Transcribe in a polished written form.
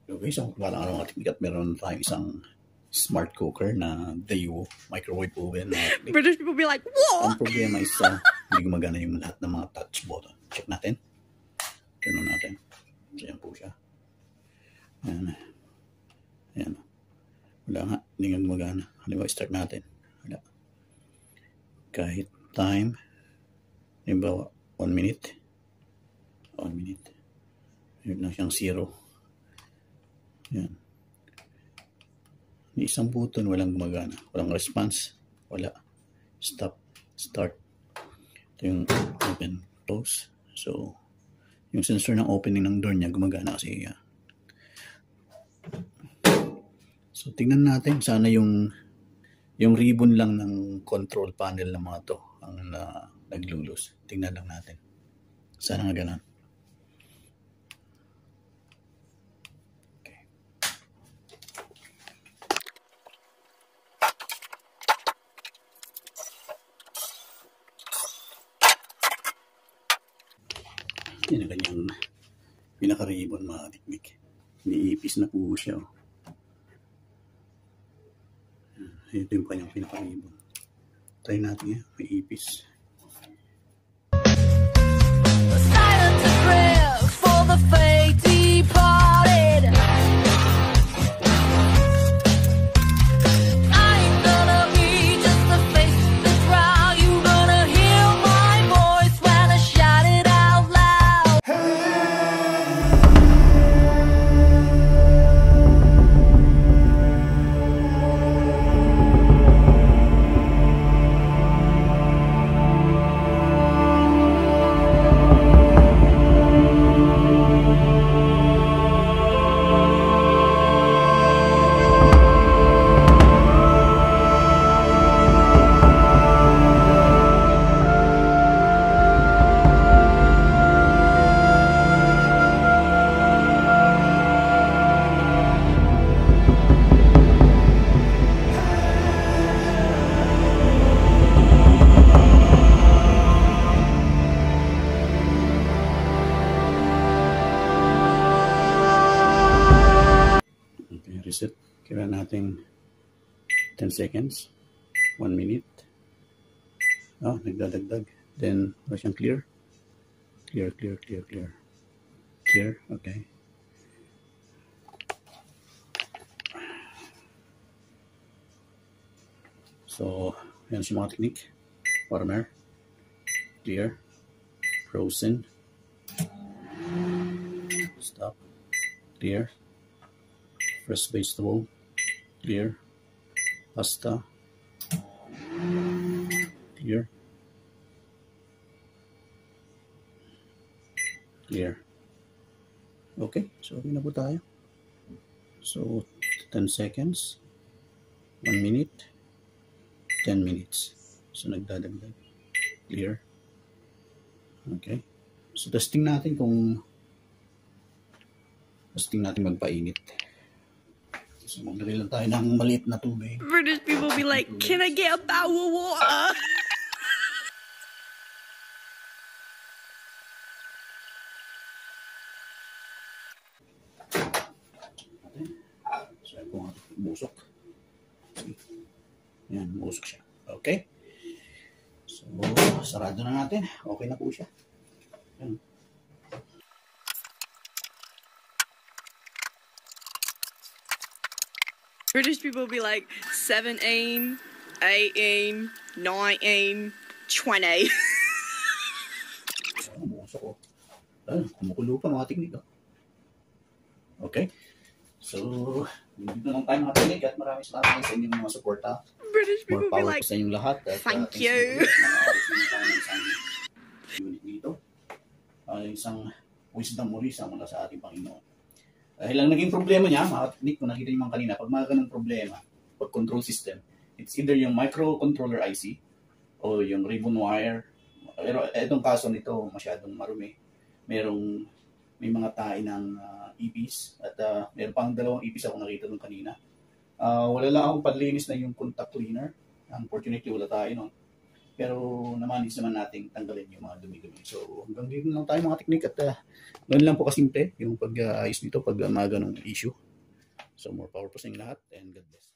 Okay, so parang ano mga technique at meron tayong isang smart cooker na Daewoo microwave oven. British people be like, what? Ang problema is hindi gumagana yung lahat ng mga touch button. Check natin. Turn on natin. So, yan po siya. Ayan. Ayan. Wala nga. Hindi nga gumagana. Halimbawa, start natin. Wala. Kahit time. Halimbawa, 1 minute. 1 minute. Yun lang siyang 0. Yan. May isang button, walang gumagana. Walang response. Wala. Stop. Start. Ito yung open, close. So, yung sensor ng opening ng door niya gumagana kasi so, tingnan natin. Sana yung ribbon lang ng control panel ng mga to ang naglulus. Tingnan lang natin. Sana nga ganun. Yan ang kanyang pinaka-ribbon mga technique. Iniipis na po siya. Ito yung kanyang pinaka-ribbon. Try natin yan. May ipis. Silent prayer for the fate departed. I ain't gonna be just a face in the crowd. You gonna hear my voice when I shout it out loud. Reset. Kaya natin 10 seconds. 1 minute. Nagdadagdag. Then, wala siyang clear. Clear. Clear. Okay. So, yan siya mga technique. Warmer. Clear. Frozen. Stop. Clear. Fresh vegetable, clear. Pasta, clear. Clear. Okay, so okay na po tayo. So, 10 seconds, 1 minute, 10 minutes. So, nagdadagdag. Clear. Okay. So, testing natin magpainit. So, maglagay lang tayo ng maliit na tubig. British people be like, can I get a bowl of water? So, yan po ang busok. Yan, busok siya. Okay? So, sarado na natin. Okay na po siya. Yan. British people be like 17, 18, 19, 20. Busok ko. Kumukulo pa mga technique. Okay? So, dito lang tayo mga technique at maraming salamat sa inyong mga suporta. British people More be power like, sa inyong lahat. At, thank you. Unit dito. Isang wisdom muli sa mula sa ating Panginoon. Dahil lang naging problema niya, mga technique, kung nakita niyo mga kanina, pag mga ganang problema, pag control system, it's either yung microcontroller IC o yung ribbon wire. Pero itong kaso nito, masyadong marumi. May mga tae ng EPs at meron pang 2 EPs ako nakita nung kanina. Wala lang akong panlinis na yung contact cleaner. Unfortunately, wala tayo nun. Pero namanis naman nating tanggalin yung mga dumi-dumi. So hanggang dito lang tayo mga teknik at ganun lang po kasimple yung pag-ayos nito pag mga ganong issue. So more power po sa inyo lahat and God bless.